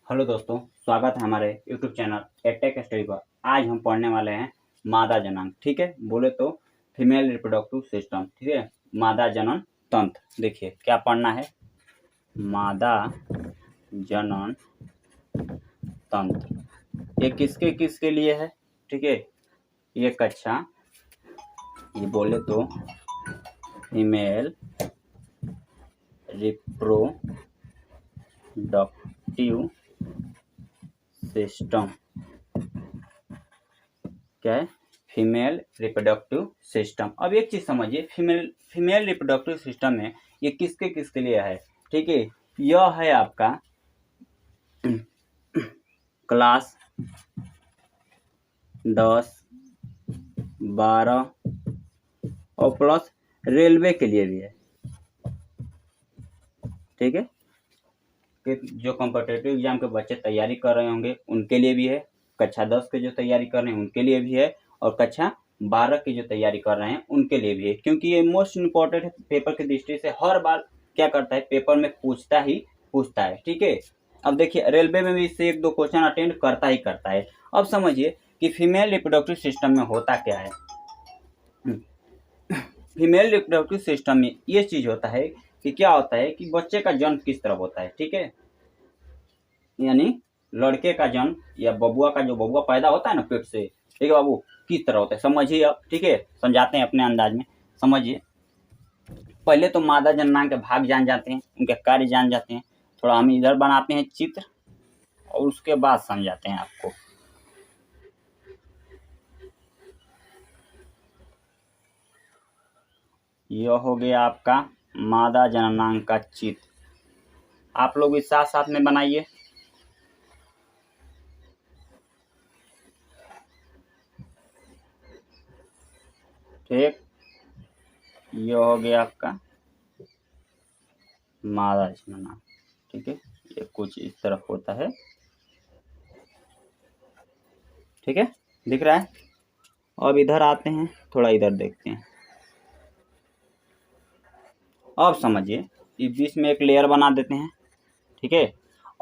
Hello दोस्तों, स्वागत है हमारे यूट्यूब चैनल एटेक स्टडी पर। आज हम पढ़ने वाले हैं मादा जनांग। ठीक है, बोले तो फीमेल रिप्रोडक्टिव सिस्टम। ठीक है, मादा जनन तंत्र। देखिए क्या पढ़ना है, मादा जनन तंत्र। ये किसके किसके लिए है? ठीक है, ये कक्षा ये बोले तो फीमेल रिप्रोडक्टिव सिस्टम। क्या है? Female reproductive system. अब एक चीज समझिए, फीमेल रिप्रोडक्टिव सिस्टम में ये किसके किसके लिए है? ठीक है, यह है आपका क्लास 10, 12 और प्लस रेलवे के लिए भी है। ठीक है, कि जो कॉम्पिटिटिव एग्जाम के बच्चे तैयारी कर रहे होंगे उनके लिए भी है, कक्षा 10 के जो तैयारी कर रहे हैं उनके लिए भी है, और कक्षा 12 की जो तैयारी कर रहे हैं उनके लिए भी है। क्योंकि ये मोस्ट इम्पोर्टेंट है पेपर की दृष्टि से। हर बार क्या करता है, पेपर में पूछता है। ठीक है, अब देखिए रेलवे में भी इससे 1-2 क्वेश्चन अटेंड करता है। अब समझिए कि फीमेल रिप्रोडक्टिव सिस्टम में होता क्या है। फीमेल रिप्रोडक्टिव सिस्टम में ये चीज होता है कि क्या होता है कि बच्चे का जन्म किस तरह होता है। ठीक है, यानी लड़के का जन्म या बबुआ का, जो बबुआ पैदा होता है ना पेट से, ठीक है बाबू, किस तरह होता है समझिए अब। ठीक है, समझाते हैं अपने अंदाज में, समझिए। पहले तो मादा जननांग के भाग जान जाते हैं, उनके कार्य जान जाते हैं। थोड़ा हम इधर बनाते हैं चित्र और उसके बाद समझाते हैं आपको। यह हो गया आपका मादा जननांग का चित्र। आप लोग इस साथ साथ में बनाइए। ठीक, यह हो गया आपका मादा जननांग। ठीक है, ये कुछ इस तरफ होता है। ठीक है, दिख रहा है। अब इधर आते हैं, थोड़ा इधर देखते हैं। अब समझिए, इस बीच में एक लेयर बना देते हैं। ठीक है,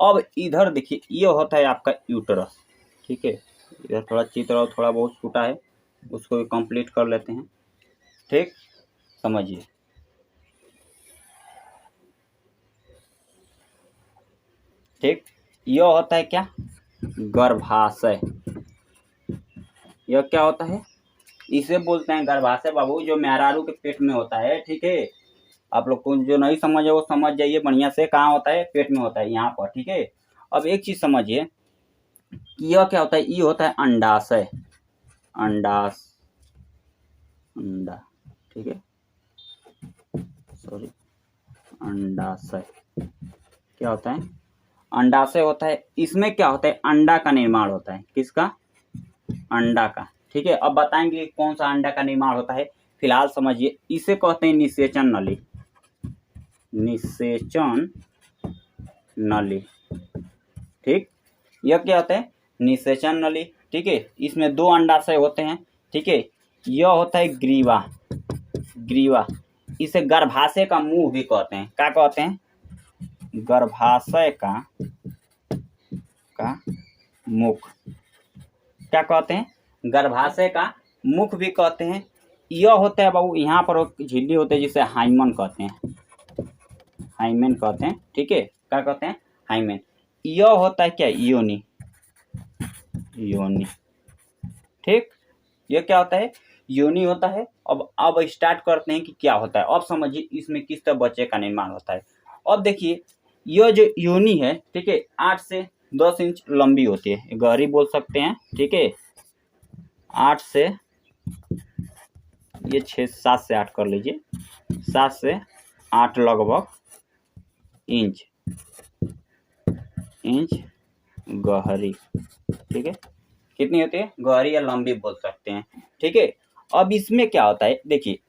अब इधर देखिए, ये होता है आपका यूटरस। ठीक है, इधर थोड़ा चित्र और थोड़ा बहुत छूटा है, उसको भी कंप्लीट कर लेते हैं। ठीक, समझिए। ठीक, यह होता है क्या, गर्भाशय। यह क्या होता है, इसे बोलते हैं गर्भाशय बाबू, जो मेहरारू के पेट में होता है। ठीक है, आप लोग को जो नहीं समझ है वो समझ जाइए बढ़िया से। कहाँ होता है? पेट में होता है, यहाँ पर। ठीक है, अब एक चीज समझिए, यह क्या होता है, ये होता है अंडाशय। अंडा, ठीक है, सॉरी, अंडाशय क्या होता है? अंडाशय होता है। इसमें क्या होता है, अंडा का निर्माण होता है। किसका? अंडा का। ठीक है, अब बताएंगे कौन सा अंडा का निर्माण होता है। फिलहाल समझिए, इसे कहते हैं निषेचन नली। निषेचन नली। ठीक, यह क्या होता है, निषेचन नली। ठीक है, इसमें 2 अंडाशय होते हैं। ठीक है, यह होता है ग्रीवा। इसे गर्भाशय का मुंह भी कहते हैं। क्या कहते हैं? गर्भाशय का मुख। क्या कहते हैं? गर्भाशय का मुख भी कहते हैं। यह होता है बाबू, यहाँ पर एक झिल्ली होती है जिसे हाइमन कहते हैं। ठीक है, क्या कहते हैं? हाइमेन। यह होता है क्या, योनि। ठीक, यह क्या होता है, योनि होता है। अब स्टार्ट करते हैं कि क्या होता है। अब समझिए इसमें किस तरह बच्चे का निर्माण होता है। अब देखिए, यह जो योनि है, ठीक है, 8 से 10 इंच लंबी होती है, गहरी बोल सकते हैं। ठीक है, 8 से, ये 7 से 8 कर लीजिए, 7 से 8 लगभग इंच गहरी। ठीक है, कितनी होती है, गहरी या लंबी बोल सकते हैं। ठीक है, अब इसमें क्या होता है, देखिए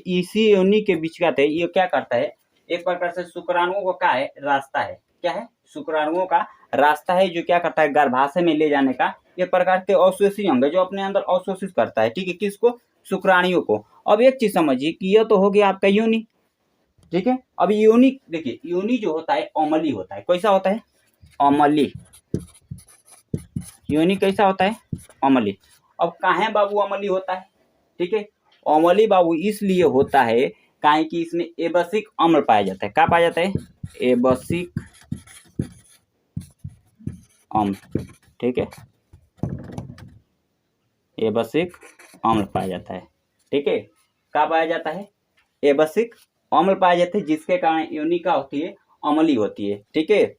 इसी योनि के बीच का है, ये क्या करता है, एक प्रकार से शुक्राणुओं का है रास्ता है। क्या है? शुक्राणुओं का रास्ता है, जो क्या करता है, गर्भाशय में ले जाने का एक प्रकार के अवशोषी अंग है, जो अपने अंदर अवशोषित करता है। ठीक है, किसको? शुक्राणुओं को। अब एक चीज समझिए कि यह तो हो गया आपका योनि। ठीक है, अब योनि देखिए, योनि जो होता है अमली होता है। कैसा होता है? अमली। योनि कैसा होता है? अम्लीय। अब काहे बाबू अम्लीय होता है? ठीक है, अम्लीय बाबू इसलिए होता है काहे कि इसमें एबसिक अम्ल पाया जाता है। क्या पाया जाता है? एबसिक अम्ल। ठीक है, एबसिक अम्ल पाया जाता है। ठीक है, क्या पाया जाता है? एबसिक अम्ल पाया जाता है, जिसके कारण योनि क्या होती है? अम्लीय होती है। ठीक है,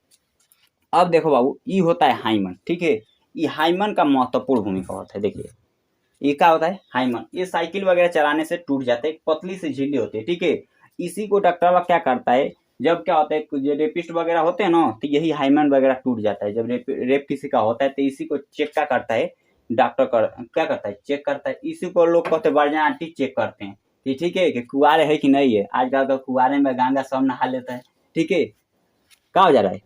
अब देखो बाबू, ये होता है हाइमन। ठीक है, ये हाइमन का महत्वपूर्ण भूमिका होता है। देखिए ये क्या होता है? हाइमन। ये साइकिल वगैरह चलाने से टूट जाते हैं, पतली सी झिल्ली होती है। ठीक है, इसी को डॉक्टर वह क्या करता है, जब क्या होता है जो रेपिस्ट वगैरह होते हैं ना, तो यही हाइमन वगैरह टूट जाता है। जब रेप किसी का होता है तो इसी को चेक क्या करता है डॉक्टर क्या करता है? चेक करता है। इसी को लोग कहते हैं वर्जिनिटी चेक करते हैं कि ठीक है कि कुआरे है कि नहीं है। आजकल तो कुआरे में गंगा सब नहा लेता है। ठीक है, क्या हो जा रहा है?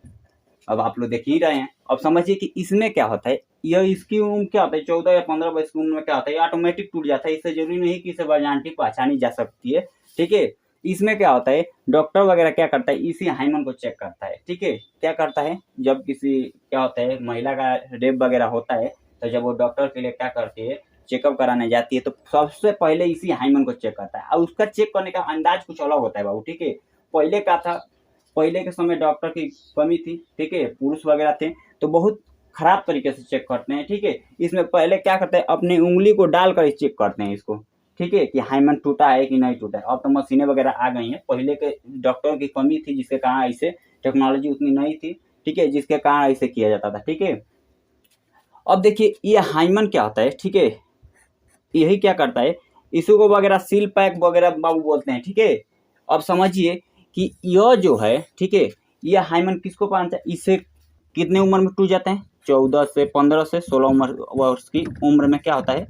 अब आप लोग देख ही रहे हैं। अब समझिए कि इसमें क्या होता है, यह इसकी उम्र क्या होता है 14 या 15 वर्ष की उम्र में क्या होता है, ये ऑटोमेटिक टूट जाता है। इससे जरूरी नहीं कि इसे वर्जिनिटी पहचानी जा सकती है। ठीक है, इसमें क्या होता है, डॉक्टर वगैरह क्या करता है, इसी हाइमन को चेक करता है। ठीक है, क्या करता है, जब किसी क्या होता है महिला का रेप वगैरह होता है, तो जब वो डॉक्टर के लिए क्या करती है, चेकअप कराने जाती है, तो सबसे पहले इसी हाइमन को चेक करता है। और उसका चेक करने का अंदाज कुछ अलग होता है बाबू। ठीक है, पहले क्या था, पहले के समय डॉक्टर की कमी थी। ठीक है, पुरुष वगैरह थे तो बहुत खराब तरीके से चेक करते हैं। ठीक है, इसमें पहले क्या करते हैं, अपनी उंगली को डालकर चेक करते हैं इसको। ठीक है, कि हाइमन टूटा है कि नहीं टूटा है। अब तो मशीनें वगैरह आ गई हैं, पहले के डॉक्टर की कमी थी, जिसके कारण ऐसे टेक्नोलॉजी उतनी नहीं थी। ठीक है, जिसके कारण ऐसे किया जाता था। ठीक है, अब देखिए ये हाइमन क्या होता है। ठीक है, यही क्या करता है, इसको वगैरह सील पैक वगैरह बाबू बोलते हैं। ठीक है, अब समझिए कि यह जो है, ठीक है, यह हाइमन किसको पाना चाहिए, इससे कितने उम्र में टूट जाते हैं? 14 से 15 से 16 उम्र वर्ष की उम्र में क्या होता है,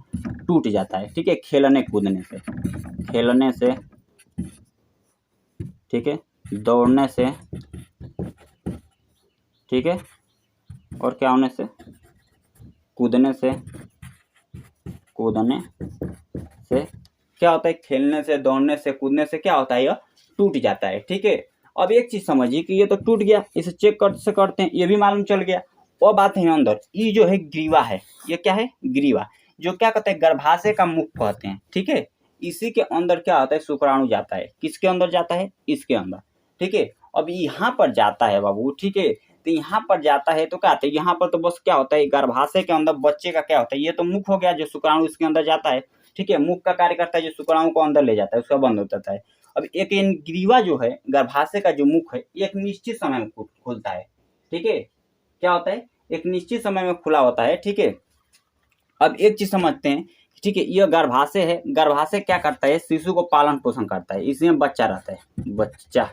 टूट जाता है। ठीक है, खेलने कूदने से, खेलने से, ठीक है, दौड़ने से, ठीक है, और क्या होने से, कूदने से, कूदने से क्या होता है, खेलने से, दौड़ने से, कूदने से क्या होता है, यह टूट जाता है। ठीक है, अब एक चीज समझिए कि ये तो टूट गया, इसे चेक से करते हैं, ये भी मालूम चल गया। और बात है अंदर, ये जो है ग्रीवा है, ये क्या है, ग्रीवा, जो क्या कहते हैं, गर्भाशय का मुख कहते हैं। ठीक है, इसी के अंदर क्या होता है, शुक्राणु जाता है। किसके अंदर जाता है? इसके अंदर। ठीक है, अब यहाँ पर जाता है बाबू। ठीक है, तो यहाँ पर जाता है तो क्या होता है, यहाँ पर तो बस क्या होता है, गर्भाशय के अंदर बच्चे का क्या होता है, ये तो मुख हो गया, जो शुक्राणु इसके अंदर जाता है। ठीक है, मुख का कार्य करता है, जो शुक्राणु को अंदर ले जाता है, उसका बंद होता है। अब एक ग्रीवा जो है, गर्भाशय का जो मुख है, एक निश्चित समय में खुलता है। ठीक है, क्या होता है, एक निश्चित समय में खुला होता है। ठीक है, अब एक चीज समझते हैं। ठीक है, यह गर्भाशय है, गर्भाशय क्या करता है, शिशु को पालन पोषण करता है, इसमें बच्चा रहता है। बच्चा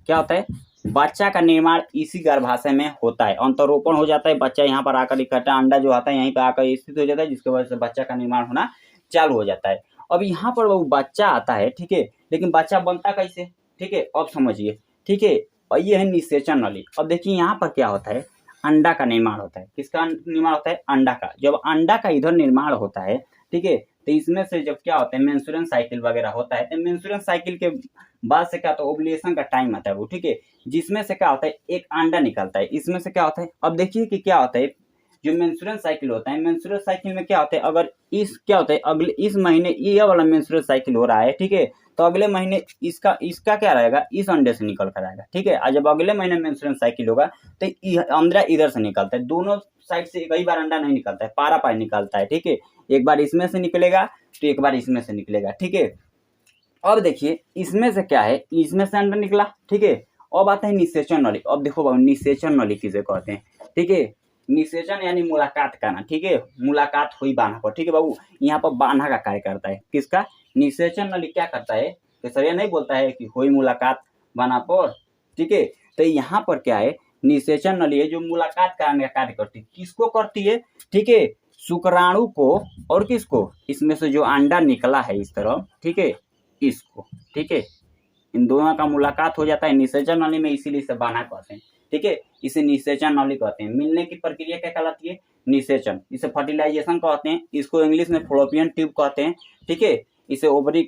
क्या होता है, बच्चा का निर्माण इसी गर्भाशय में होता है, अंतरोपण हो जाता है, बच्चा यहाँ पर आकर इकट्ठा, अंडा जो आता है यहीं पर आकर स्थित हो जाता है, जिसकी वजह से बच्चा का निर्माण होना चालू हो जाता है। अब यहाँ पर वो बच्चा आता है। ठीक है, लेकिन बच्चा बनता कैसे? ठीक है, अब समझिए। ठीक है, और ये है निषेचन नली। अब देखिए यहाँ पर क्या होता है, अंडा का निर्माण होता है। किसका निर्माण होता है? अंडा का। जब अंडा का इधर निर्माण होता है, ठीक है, तो इसमें से जब क्या होता है, मेंस्ट्रुअल साइकिल वगैरह होता है, तो मेंस्ट्रुअल साइकिल के बाद से क्या होता है, ओव्यूलेशन का टाइम आता है वो। ठीक है, जिसमें से क्या होता है, एक अंडा निकलता है। इसमें से क्या होता है, अब देखिए कि क्या होता है, जो मेंस्ट्रुअल साइकिल होता है, मेंस्ट्रुअल साइकिल में क्या होता है, अगर इस क्या होता है, अगले इस महीने ये वाला मेंस्ट्रुअल साइकिल हो रहा है। ठीक है, तो अगले महीने इसका क्या रहेगा, इस अंडे से निकल कर आएगा। ठीक है, और जब अगले महीने मेंस्ट्रुअल साइकिल होगा तो अंडा इधर से निकलता है। दोनों साइड से कई बार अंडा नहीं निकलता है, पारा पार निकलता है। ठीक है, एक बार इसमें से निकलेगा तो एक बार इसमें से निकलेगा। ठीक है, अब देखिए इसमें से क्या है, इसमें से अंडा निकला। ठीक है, अब आता है निषेचन नली। अब देखो बाबू, निषेचन नली किसे कहते हैं? ठीक है, निषेचन यानी मुलाकात करना। ठीक है, मुलाकात हुई बान्हा पर। ठीक है बाबू, यहाँ पर बान्हा का कार्य करता है। किसका? निषेचन नली क्या करता है, केसरिया नहीं बोलता है कि हुई मुलाकात बान्हा पर। ठीक है, तो यहाँ पर क्या है, निषेचन नली है जो मुलाकात करने का कार्य करती है। किसको करती है? ठीक है, शुक्राणु को, और किसको, इसमें से जो अंडा निकला है इस तरह, ठीक है, इसको। ठीक है, इन दोनों का मुलाकात हो जाता है निषेचन नली में, इसीलिए इसे बान्हा कहते हैं। ठीक है, इसे निषेचन नली कहते हैं। मिलने की प्रक्रिया क्या कहलाती है? निषेचन। इसे फर्टिलाइजेशन कहते हैं, इसको इंग्लिश में फैलोपियन ट्यूब कहते हैं। ठीक है, इसे ओवरी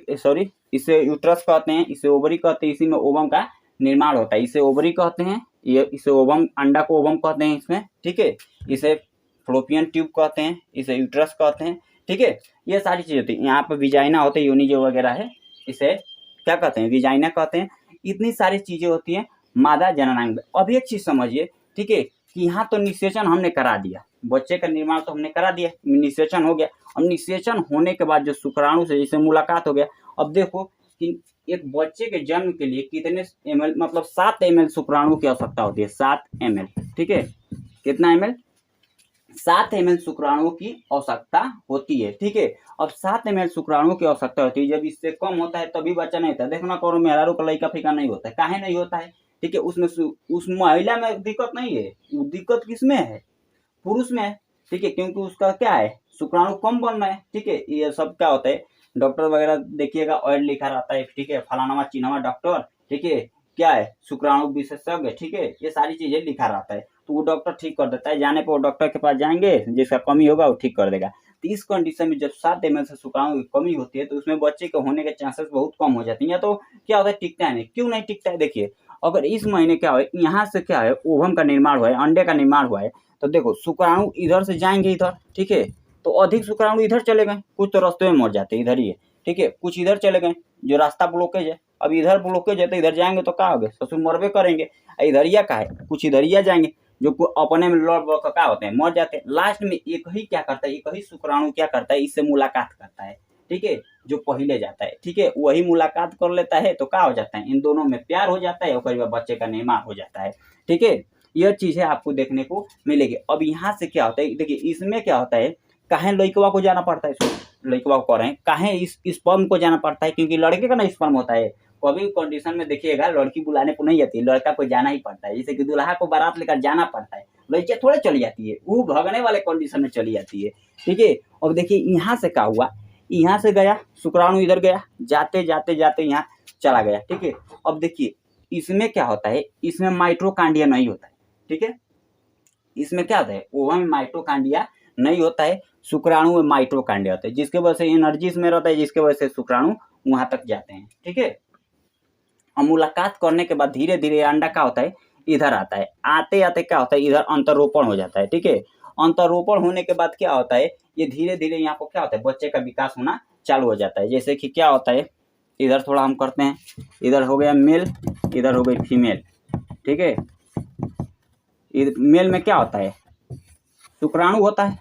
इसे यूट्रस कहते हैं, इसे ओवरी कहते हैं, इसी में ओवम का निर्माण होता है, इसे ओवरी कहते हैं। इसे ओवम, अंडा को ओवम कहते हैं इसमें। ठीक है, इसे फ्लोपियन ट्यूब कहते हैं, इसे यूट्रस कहते हैं, ठीक है। ये सारी चीज़ होती है। यहाँ पर विजाइना होते हैं, योनि जो वगैरह है इसे क्या कहते हैं, विजाइना कहते हैं। इतनी सारी चीज़ें होती हैं मादा जननांग। अब एक चीज़ समझिए, ठीक है, कि यहाँ तो निषेचन हमने करा दिया, बच्चे का निर्माण तो हमने करा दिया, निषेचन हो गया। अब निषेचन होने के बाद जो शुक्राणु से जैसे मुलाकात हो गया, अब देखो कि एक बच्चे के जन्म के लिए कितने ml, मतलब 7 ml शुक्राणु की आवश्यकता होती है, 7 ml, ठीक है। कितना ml? 7 ml शुक्राणु की आवश्यकता होती है, ठीक है। अब 7 ml शुक्राणु की आवश्यकता होती है, जब इससे कम होता है तभी बच्चा नहीं होता है। देखो ना, करो मेहरारू का लड़का फीका नहीं होता है, काहे नहीं होता है, ठीक है। उसमें उस महिला में दिक्कत नहीं है, दिक्कत किसमें है, पुरुष में है, ठीक है, क्योंकि उसका क्या है, शुक्राणु कम बन रहा है, ठीक है। ये सब क्या होता है, डॉक्टर वगैरह देखिएगा ऑयल लिखा रहता है, ठीक है, फलाना चिन्हवा डॉक्टर, ठीक है, क्या है, शुक्राणु विशेषज्ञ, ठीक है, ये सारी चीजें लिखा रहता है, तो वो डॉक्टर ठीक कर देता है। जाने पर वो डॉक्टर के पास जाएंगे, जिसका कमी होगा वो ठीक कर देगा। तो इस कंडीशन में जब 7 ml से शुक्राणु की कमी होती है तो उसमें बच्चे के होने के चांसेस बहुत कम हो जाते हैं, या तो क्या होता है, टिकता है नहीं। क्यों नहीं टिकता है, देखिए, अगर इस महीने क्या है, यहाँ से क्या है, ओवम का निर्माण हुआ है, अंडे का निर्माण हुआ है, तो देखो शुक्राणु इधर से जाएंगे इधर, ठीक है, तो अधिक शुक्राणु इधर चले गए, कुछ तो रास्ते में मर जाते इधर ही है, ठीक है, कुछ इधर चले गए, जो रास्ता ब्लॉकेज है। अब इधर ब्लॉकेज है तो इधर जाएंगे तो क्या हो गए, ससुर मरबे करेंगे। इधरिया का है, कुछ इधरिया जाएंगे, जो अपने में लड़ बड़ क्या होते हैं, मर जाते हैं। लास्ट में एक ही क्या करता है, एक ही शुक्राणु क्या करता है, इससे मुलाकात करता है, ठीक है, जो पहले जाता है, ठीक है, वही मुलाकात कर लेता है, तो क्या हो जाता है, इन दोनों में प्यार हो जाता है और बच्चे का निर्माण हो जाता है, ठीक है। यह चीज है आपको देखने को मिलेगी। अब यहाँ से क्या होता है, देखिए इसमें क्या होता है, काहे लड़कवा को जाना पड़ता है, लड़कवा को रहे हैं, काहे इस स्पर्म को जाना पड़ता है, क्योंकि लड़के का ना स्पर्म होता है। कभी कंडीशन में देखिएगा लड़की बुलाने को नहीं आती, लड़का को जाना ही पड़ता है, जैसे कि दुल्हा को बारात लेकर जाना पड़ता है, लड़कियां थोड़े चली जाती है, वो भगने वाले कंडीशन में चली जाती है, ठीक है। अब देखिए यहाँ से क्या हुआ, यहाँ से गया शुक्राणु, इधर गया, जाते जाते जाते यहाँ चला गया, ठीक है। अब देखिए इसमें क्या होता है, इसमें माइटोकांड्रिया नहीं होता है, ठीक है, इसमें क्या होता है, ओवम में माइटोकांड्रिया नहीं होता है, शुक्राणु में माइटोकांड्रिया होता है, जिसके वजह से एनर्जी इसमें रहता है, जिसके वजह से शुक्राणु वहां तक जाते हैं, ठीक है। और मुलाकात करने के बाद धीरे धीरे अंडा क्या होता है, इधर आता है, आते आते क्या होता है, इधर अंतरोपण हो जाता है, ठीक है। अंतरोपण होने के बाद क्या होता है, ये धीरे धीरे यहाँ पर क्या होता है, बच्चे का विकास होना चालू हो जाता है। जैसे कि क्या होता है, इधर थोड़ा हम करते हैं, इधर हो गया मेल, इधर हो गई फीमेल, ठीक है। मेल में क्या होता है, शुक्राणु होता है,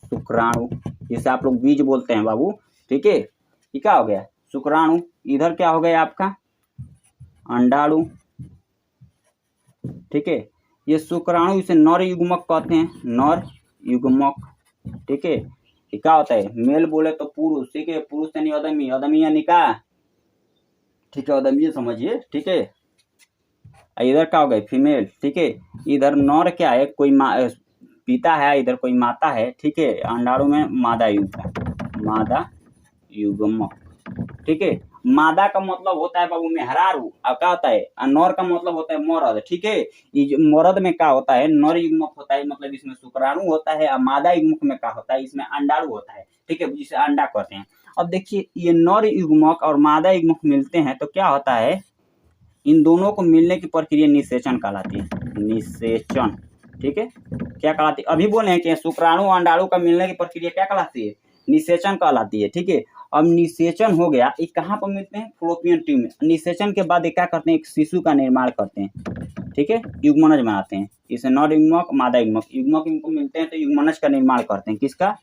शुक्राणु जिसे आप लोग बीज बोलते हैं बाबू, ठीक है। ये क्या हो गया, शुक्राणु, इधर क्या हो गया आपका, अंडाणु, ठीक है। ये शुक्राणु इसे नर युग्मक कहते हैं, नर युग्मक, ठीक है। ये क्या होता है, मेल बोले तो पुरुष, ठीक है, पुरुष यानी अदमी, अदमी यानी का, ठीक है, अदमी समझिए, ठीक है। इधर क्या हो गई, फीमेल, ठीक है। इधर नर क्या है, कोई पिता है, इधर कोई माता है, ठीक है। अंडाणु में मादा युग्मक, मादा युग्मक, ठीक है। मादा का मतलब होता है बाबू मेहरारू, क्या होता है, नर का मतलब होता है मर्द, ठीक है। ये मर्द में क्या होता है, नर युग्मक होता है, मतलब इसमें शुक्राणु होता है, और मादा युग्मक में क्या होता है, इसमें अंडाणु होता है, ठीक है, जिसे अंडा कहते हैं। अब देखिए ये नर युग्मक और मादा युग्मक मिलते हैं तो क्या होता है, इन दोनों को मिलने की प्रक्रिया निषेचन कहलाती है, निषेचन, ठीक है। क्या कहलाती है, अभी बोले हैं कि शुक्राणु और अंडाणु का मिलने की प्रक्रिया क्या कहलाती है, निषेचन कहलाती है, ठीक है। अब निषेचन हो गया, ये कहाँ पर मिलते हैं, फ्लोपियन ट्यूब में। निषेचन के बाद ये क्या करते हैं, एक शिशु का निर्माण करते हैं, ठीक है, युग्मनज बनाते हैं। इसे नर युग्मक, मादा युग्मक, युग्मक इनको मिलते हैं तो युग्मनज का निर्माण करते हैं, किसका,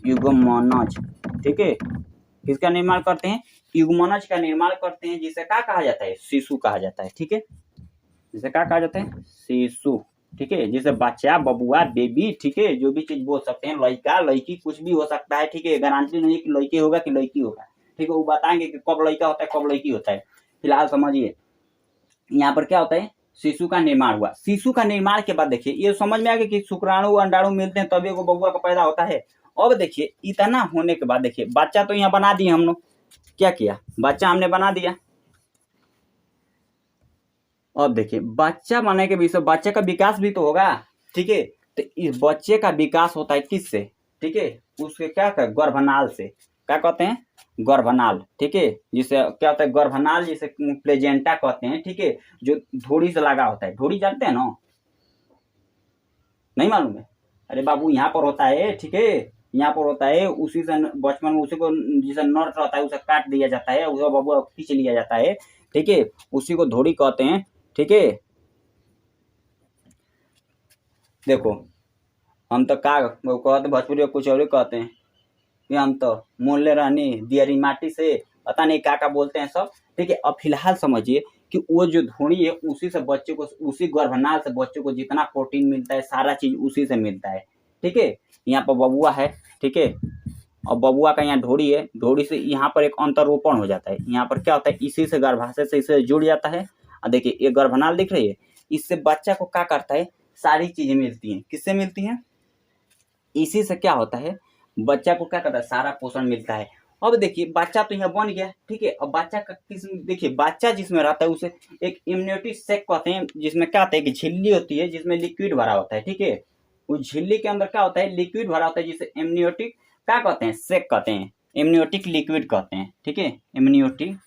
युग्मनज, ठीक है, किसका निर्माण करते हैं, युग्मनज का निर्माण करते हैं, जिसे क्या कहा जाता है, शिशु कहा जाता है, ठीक है, जिसे क्या कहा जाता है, शिशु, ठीक है, जैसे बच्चा, बबुआ, बेबी, ठीक है, जो भी चीज बोल सकते हैं, लड़का, लड़की, कुछ भी हो सकता है, ठीक है, गारंटी नहीं है कि लड़के होगा कि लड़की होगा, ठीक है, वो बताएंगे कि कब लड़का होता है कब लड़की होता है। फिलहाल समझिए यहाँ पर क्या होता है, शिशु का निर्माण हुआ। शिशु का निर्माण के बाद देखिए ये समझ में आ गया कि शुक्राणु अंडाणु मिलते हैं तभी वो बबुआ का पैदा होता है। अब देखिए इतना होने के बाद देखिए बच्चा तो यहाँ बना दिए हम लोग, क्या किया, बच्चा हमने बना दिया। अब देखिए बच्चा बनने के विषय, बच्चे का विकास भी तो होगा, ठीक है, तो इस बच्चे का विकास होता है किससे, ठीक है, उसके क्या कहते हैं, गर्भनाल से, क्या कहते हैं, गर्भनाल, ठीक है, जिसे क्या होता है, गर्भनाल जिसे प्लेजेंटा कहते हैं, ठीक है, जो धोड़ी से लगा होता है, धोड़ी जानते हैं ना, नहीं मालूम है, अरे बाबू यहाँ पर होता है, ठीक है, यहाँ पर होता है, उसी से बचपन में उसी को जिसे नट रहता है उसे काट दिया जाता है, उसे बबुआ खींच लिया जाता है, ठीक है, उसी को धोड़ी कहते हैं, ठीक है। देखो हम तो का कहते भोजपुरी कुछ और ही कहते हैं कि हम तो मोहल्ले रहनी दियरी माटी से, पता नहीं क्या बोलते हैं सब, ठीक है। अब फिलहाल समझिए कि वो जो धोनी है उसी से बच्चे को, उसी गर्भनाल से बच्चे को जितना प्रोटीन मिलता है सारा चीज उसी से मिलता है, ठीक है। यहाँ पर बबुआ है, ठीक है, और बबुआ का यहाँ ढोड़ी है, ढोड़ी से यहाँ पर एक अंतरोपण हो जाता है, यहाँ पर क्या होता है इसी से गर्भाशय से इसे जुड़ जाता है। और देखिए ये गर्भनाल दिख रही है, इससे बच्चा को क्या करता है, सारी चीजें मिलती हैं, किससे मिलती हैं, इसी से क्या होता है बच्चा को क्या करता है, सारा पोषण मिलता है। अब देखिए बच्चा तो यहाँ बन गया, ठीक है। अब बच्चा का किस, देखिए बच्चा जिसमें रहता है उसे एक इम्यूनिटी सेक कहते हैं, जिसमें क्या होता है कि झिल्ली होती है जिसमें लिक्विड भरा होता है, ठीक है। उस झिल्ली के अंदर क्या होता है, लिक्विड भरा होता है, जिसे इम्यूनिटिक क्या कहते हैं, सेक कहते हैं, इम्यूनिटिक लिक्विड कहते हैं, ठीक है। इम्यूनिटिक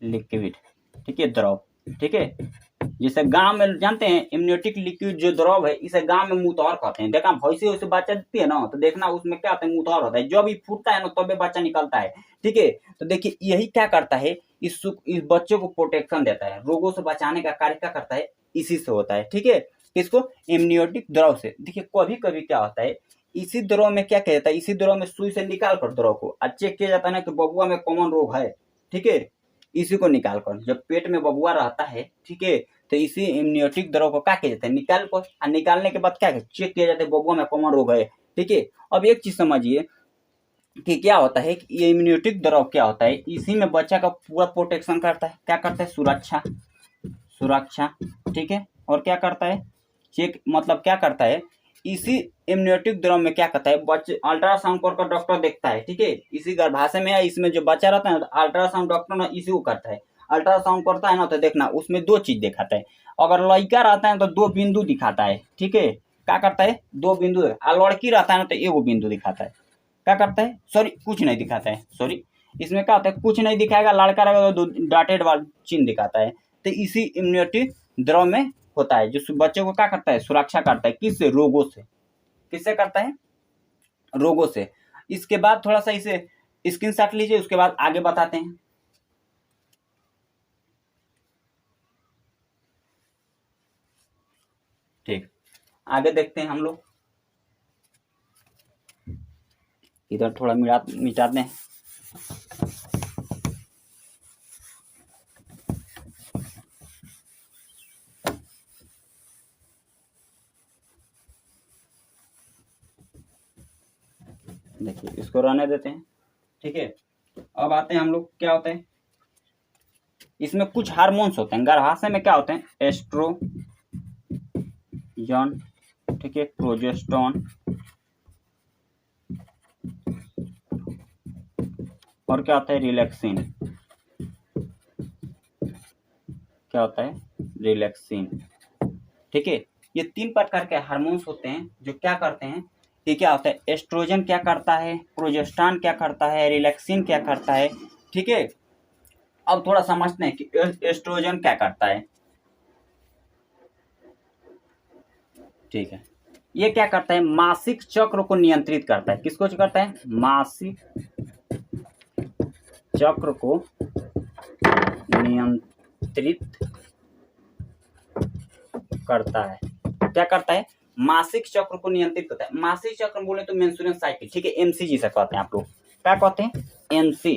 लिक्विड, ठीक है, द्रव, ठीक है। जिसे गांव में जानते हैं इम्यूनिटिक लिक्विड जो द्रव है इसे गांव में मुतौर कहते हैं। देखा भैंसी वैसे बच्चा देती है ना, तो देखना उसमें क्या होता है, मुतौर होता है, जब भी फूटता है ना तब बच्चा निकलता है, ठीक है। तो देखिए यही क्या करता है, इस बच्चे को प्रोटेक्शन देता है, रोगों से बचाने का कार्य क्या करता है, इसी से होता है, ठीक है। किसको, इम्यूनिटिक द्रव से। देखिए कभी कभी क्या होता है, इसी द्रव में क्या कहता है, इसी द्रव में सुई से निकाल कर द्रव को चेक किया जाता है ना कि बबुआ में कॉमन रोग है, ठीक है। इसी को निकाल कर जब पेट में बबुआ रहता है, ठीक है, तो इसी इम्यूनिटिक द्रव को क्या किया जाता है, निकाल कर, और निकालने के बाद क्या चेक किया जाता है बबुआ में कॉमन रोग है, ठीक है। अब एक चीज समझिए कि क्या होता है कि ये इम्यूनिटिक द्रव क्या होता है, इसी में बच्चा का पूरा प्रोटेक्शन करता है, क्या करता है, सुरक्षा, सुरक्षा, ठीक है। और क्या करता है, चेक मतलब क्या करता है, इसी इम्यूनिटिक द्रव में क्या करता है, बच्चे अल्ट्रासाउंड कर डॉक्टर देखता है, ठीक है। इसी गर्भाशय में इसमें जो बच्चा रहता है ना, तो अल्ट्रासाउंड डॉक्टर ना इसी को करता है, अल्ट्रासाउंड करता है ना, तो देखना उसमें दो चीज दिखाता है, अगर लड़का रहता है तो दो बिंदु दिखाता है, ठीक है, क्या करता है, दो बिंदु, और लड़की रहता है ना तो एगो बिंदु दिखाता है, क्या करता है, सॉरी कुछ नहीं दिखाता है, सॉरी इसमें क्या होता है, कुछ नहीं दिखाएगा, लड़का रहेगा तो दो डॉटेड वाला चिन्ह दिखाता है। तो इसी इम्यूनिटी द्रव में होता है जो बच्चे को क्या करता है, सुरक्षा करता है, किससे, रोगों से, किससे करता है, रोगों से। इसके बाद थोड़ा सा इसे स्क्रीनशॉट लीजिए, उसके बाद आगे बताते हैं। ठीक, आगे देखते हैं हम लोग, इधर थोड़ा मिटाते हैं। देखिए इसको रहने देते हैं, ठीक है। अब आते हैं हम लोग, क्या होता है, इसमें कुछ हार्मोन्स होते हैं, गर्भाशय में क्या होते हैं, एस्ट्रोजन, ठीक है, प्रोजेस्टेरोन, और क्या होता है, रिलैक्सिन, क्या होता है, रिलैक्सिन, ठीक है। ये तीन प्रकार के हार्मोन्स होते हैं जो क्या करते हैं कि क्या होता है, एस्ट्रोजन क्या करता है, प्रोजेस्टेरोन क्या करता है, रिलैक्सिन क्या करता है, ठीक है। अब थोड़ा समझते हैं कि एस्ट्रोजन क्या करता है, ठीक है। ये क्या करता है, मासिक चक्र को नियंत्रित करता है, किसको करता है, मासिक चक्र को नियंत्रित करता है, क्या करता है, मासिक चक्र को नियंत्रित करता है। मासिक चक्र बोले तो मेंस्ट्रुअल साइकिल, ठीक है, एमसी जिसे कहते हैं आप लोग, क्या कहते हैं, एमसी,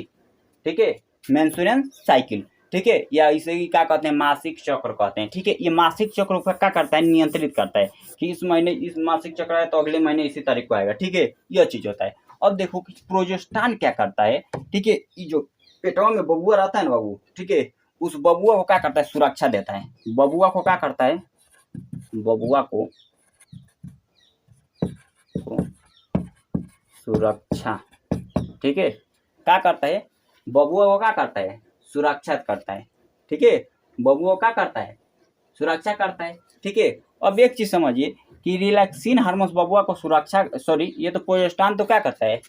ठीक है, मेंस्ट्रुअल साइकिल, ठीक है, या इसे क्या कहते हैं, मासिक चक्र कहते हैं, ठीक है। ये मासिक चक्र को क्या करता है, नियंत्रित करता है कि इस महीने इस मासिक चक्र है तो अगले महीने इसी तारीख को आएगा, ठीक है, यह चीज होता है। अब देखो कि प्रोजेस्टेरोन क्या करता है, ठीक है, ये जो पेटवा में बबुआ रहता है ना बाबू, ठीक है, उस बबुआ को क्या करता है, सुरक्षा देता है, बबुआ को क्या करता है, बबुआ को सुरक्षा, ठीक है, क्या करता है, बबुआ को क्या करता है, सुरक्षा करता है, ठीक है, बबुआ क्या करता है, सुरक्षा करता है, ठीक है। अब एक चीज समझिए कि रिलैक्सिन हार्मोन बबुआ को सुरक्षा, सॉरी ये तो प्रोजेस्टेरोन तो क्या करता है,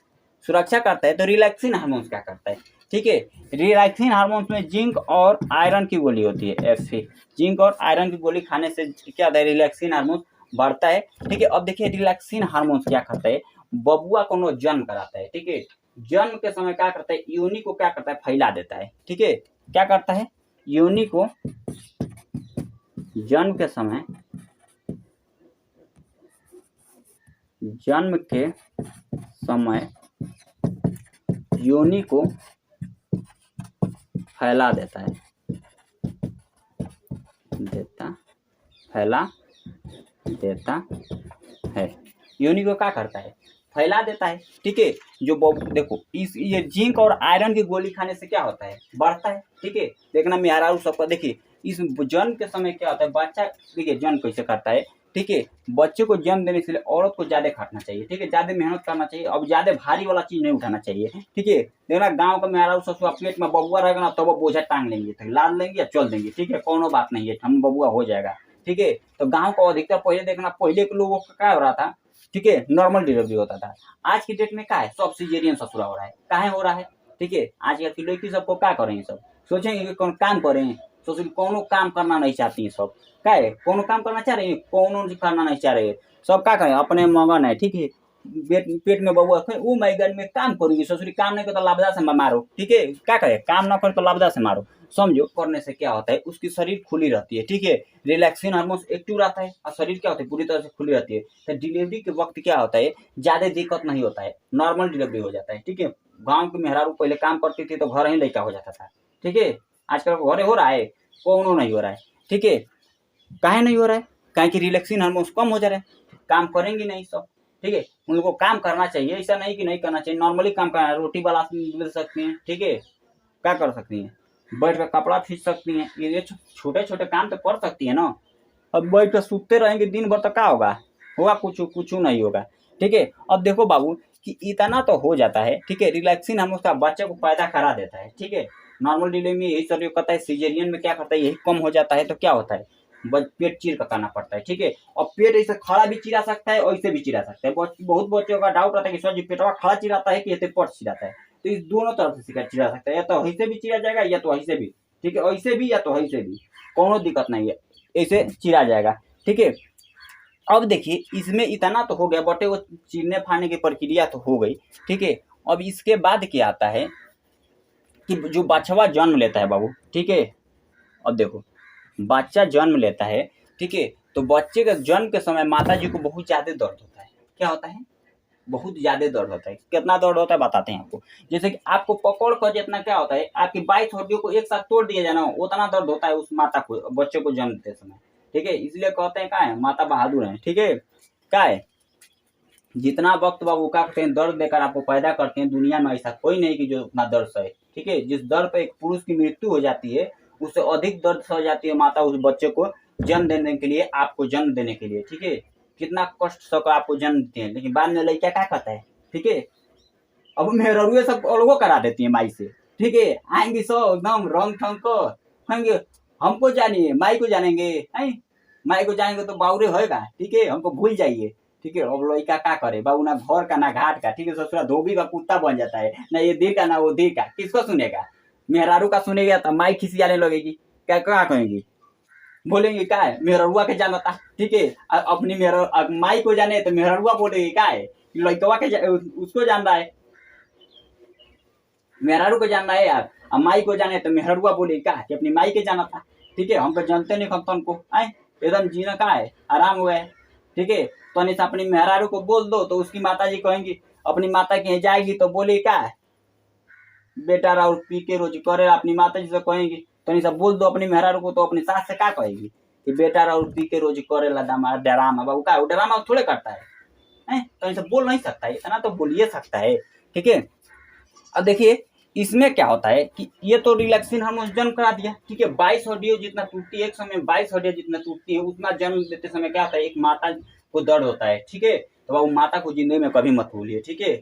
सुरक्षा करता है, तो रिलैक्सिन हार्मोन क्या करता है, ठीक है। रिलैक्सिन हार्मोन्स में जिंक और आयरन की गोली होती है, Fe। जिंक और आयरन की गोली खाने से क्या होता है, रिलैक्सिन हार्मोन बढ़ता है। ठीक है। अब देखिए रिलैक्सिन हार्मोन्स क्या करता है, बबुआ को जन्म कराता है। ठीक है। जन्म के समय क्या करता है, योनि को क्या करता है, फैला देता है। ठीक है। क्या करता है, योनि को जन्म के समय, जन्म के समय योनि को फैला देता है, फैला देता है। योनि को क्या करता है, फैला देता है। ठीक है। जो देखो ये जिंक और आयरन की गोली खाने से क्या होता है, बढ़ता है। ठीक है। देखना मेहरारू सबका, देखिए इस जन्म के समय क्या होता है, बच्चा देखिए जन्म कैसे करता है। ठीक है। बच्चे को जन्म देने से औरत को ज्यादा खाना चाहिए। ठीक है। ज्यादा मेहनत करना चाहिए, अब ज्यादा भारी वाला चीज नहीं उठाना चाहिए। ठीक है। देखना गांव का मेहरारू ससुर पेट में बबुआ रहेगा ना, तो वो बोझा टांग लेंगे, लाद लेंगे या चल देंगे। ठीक है। कोनो बात नहीं है, हम बबुआ हो जाएगा। ठीक है। तो गांव को अधिकतर पहले देखना, पहले के लोगों का क्या हो रहा था, ठीक है, नॉर्मल डिलीवरी होता था। आज की डेट में क्या है, सब सिजेरियन ससुरा हो रहा है। काहे हो रहा है, ठीक है। आज कल की लड़की सबको क्या करें, सब सोचेंगे कि कौन काम करें, ससुर कोनो काम करना नहीं चाहती है सब। क्या है, कोनो काम करना चाह रही है, कोनो करना नहीं चाह रहे, सब क्या करें, अपने मगन है। ठीक है। पेट में बबुआ वो मैगन में काम करूंगी, ससुरी काम नहीं करता लापदा से मारो। ठीक है। क्या करे, काम ना करे तो लापदा से मारो। समझो, करने से क्या होता है, उसकी शरीर खुली रहती है। ठीक है। रिलैक्सिन हार्मोन एक्टिव रहता है और शरीर क्या होता है, पूरी तरह से खुली रहती है। तो डिलीवरी के वक्त क्या होता है, ज्यादा दिक्कत नहीं होता है, नॉर्मल डिलीवरी हो जाता है। ठीक है। गाँव के मेहरारू पहले काम करती थी तो घर ही लड़का हो जाता था। ठीक है। आजकल घरे हो रहा है, कोनो नहीं हो रहा है। ठीक है। काहे नहीं हो रहा है, काहे कि रिलैक्सिन हार्मोन कम हो जा रहा है, काम करेंगे नहीं सब। ठीक है। उन लोगों को काम करना चाहिए, ऐसा नहीं कि नहीं करना चाहिए, नॉर्मली काम करना है। रोटी वाला मिल सकती हैं। ठीक है। क्या कर सकती हैं, बैठ कर कपड़ा खींच सकती हैं, ये छोटे छोटे काम तो कर सकती है ना। अब बैठ कर सूते रहेंगे दिन भर तो क्या होगा, होगा कुछ नहीं होगा। ठीक है। अब देखो बाबू कि इतना तो हो जाता है। ठीक है। रिलैक्सिन हम उसका बच्चे को पैदा करा देता है। ठीक है। नॉर्मल डिलीवरी में यही सब करता है, सीजेरियन में क्या करता है, यही कम हो जाता है तो क्या होता है, पेट चीर कर करना पड़ता है। ठीक है। और पेट ऐसे खड़ा भी चिरा सकता है और ऐसे भी चिरा सकता है। बहुत बच्चों का डाउट रहता है कि सर जी पेटवा खड़ा चिराता है कि ऐसे पेट चिराता है, तो इस दोनों तरफ से चिरा सकता है, या तो ऐसे भी चिरा जाएगा या तो ऐसे भी। ठीक है। ऐसे भी या तो ऐसे भी, कोनो दिक्कत नहीं है, ऐसे चिरा जाएगा। ठीक है। अब देखिए इसमें इतना तो हो गया, बटे वो चीरने फाड़ने की प्रक्रिया तो हो गई। ठीक है। अब इसके बाद क्या आता है कि जो बछवा जन्म लेता है बाबू, ठीक है, अब देखो बच्चा जन्म लेता है। ठीक है। तो बच्चे के जन्म के समय माता जी को बहुत ज्यादा दर्द होता है। क्या होता है, बहुत ज्यादा दर्द होता है। कितना दर्द होता है बताते हैं आपको। जैसे कि आपको पकड़ कर जितना क्या होता है, आपकी 22 हड्डियों को एक साथ तोड़ दिया जाना, उतना दर्द होता है उस माता को, बच्चे को जन्म देते समय। ठीक है। इसलिए कहते हैं क्या है, माता बहादुर है। ठीक है। क्या है, जितना वक्त बाबू क्या करते हैं, दर्द देकर आपको पैदा करते हैं, दुनिया में ऐसा कोई नहीं कि जो उतना दर्द सहे। ठीक है। जिस दर्द पे एक पुरुष की मृत्यु हो जाती है, उससे अधिक दर्द सह जाती है माता उस बच्चे को जन्म देने के लिए, आपको जन्म देने के लिए। ठीक है। कितना कष्ट सहकर आपको जन्म देते हैं, लेकिन बाद में लड़का क्या कहता है। ठीक है। अब मेहरुए सब अलगो करा देती है माई से। ठीक है। आएंगे सब एकदम रंग ठंग को होंगे, हमको जानिए, माई को जानेंगे, माई को जानेंगे तो बाउरे होएगा। ठीक है। हमको भूल जाइए। ठीक है। अब लड़का क्या करे बाबू, ना घर का ना घाट का। ठीक है। ससुरा धोबी का कुत्ता बन जाता है, ना ये दी का ना वो दी का, किसको सुनेगा, मेहरारू का सुनेगा तो माई खिसियाने लगेगी, क्या क्या कहेंगी, बोलेंगे क्या है मेहरुआ के जानता। ठीक है। अपनी माई को जाने तो मेहरुआ बोलेगी क्या है, लड़कवा के उसको जान रहा है, मेहरारू को जान रहा है यार। अब माई को जाने तो मेहरुआ बोले क्या कि अपनी माई के जाना था। ठीक है। हम तो जानते नहीं खतन को, आए एकदम जीना का है, आराम हुआ है। ठीक है। तो नहीं अपनी मेहरारू को बोल दो तो उसकी माता जी कहेंगी, अपनी माता के यहाँ जाएगी तो बोले क्या है, बेटा राउर पी के रोज करे, अपनी माता जी से कहेंगी। तो नहीं सब बोल दो अपनी मेहरारू को, तो अपनी सास से क्या कहेगी कि बेटा राउर पी के रोज करे ला हमारा डरामा, बाबू का डरामा थोड़े करता है। तो सब बोल नहीं सकता है, इतना तो बोलिए सकता है। ठीक है। अब देखिए इसमें क्या होता है कि ये तो रिलैक्सिन हार्मोन जन्म करा दिया। ठीक है। 22 हड्डियों जितना टूटती है, एक समय 22 हड्डियां जितना टूटती है, उतना जन्म देते समय क्या होता है, एक माता को दर्द होता है। ठीक है। तो वो माता को जिंदगी में कभी मत भूलिए। ठीक है।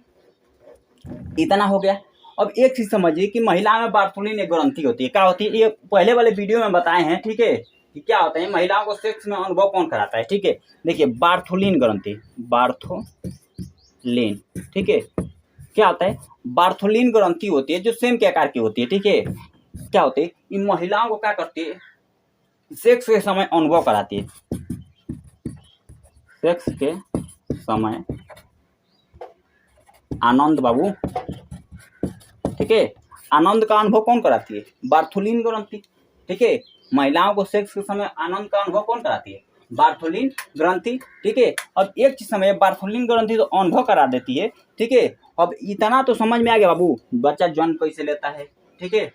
इतना हो गया। अब एक चीज समझिए कि महिला में बार्थोलिन एक ग्रंथि होती है। क्या होती है, ये पहले वाले वीडियो में बताए हैं। ठीक है। कि क्या होता है, महिलाओं को सेक्स में अनुभव कौन कराता है। ठीक है। देखिए बार्थोलिन ग्रंथि, बार्थोलिन। ठीक है। क्या होता है, बार्थोलिन ग्रंथि होती है जो सेम के आकार की होती है, ठीक है। क्या होती है, इन महिलाओं को क्या करती है, सेक्स के समय अनुभव कराती है, सेक्स के समय आनंद बाबू, ठीक है। आनंद का अनुभव कौन कराती है, बार्थोलिन ग्रंथि, ठीक है। महिलाओं को सेक्स के समय आनंद का अनुभव कौन कराती है, बार्थोलिन ग्रंथि, ठीक है। अब एक चीज समय बार्थोलिन ग्रंथि तो अनुभव करा देती है, ठीक है। अब इतना तो समझ में आ गया बाबू, बच्चा जन्म कैसे लेता है, ठीक है,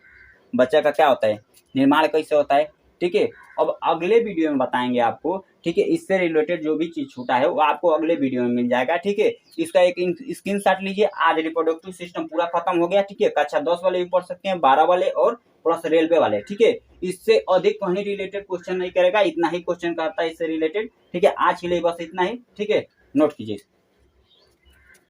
बच्चा का क्या होता है, निर्माण कैसे होता है, ठीक है। अब अगले वीडियो में बताएंगे आपको, ठीक है। इससे रिलेटेड जो भी चीज छूटा है वो आपको अगले वीडियो में मिल जाएगा, ठीक है। इसका एक स्क्रीनशॉट लीजिए। आज रिप्रोडक्टिव सिस्टम पूरा खत्म हो गया, ठीक है। कक्षा 10 वाले भी पढ़ सकते हैं, 12 वाले और प्लस रेलवे वाले, ठीक है। इससे अधिक कहीं रिलेटेड क्वेश्चन नहीं करेगा, इतना ही क्वेश्चन करता है इससे रिलेटेड, ठीक है। आज के लिए बस इतना ही, ठीक है, नोट कीजिए।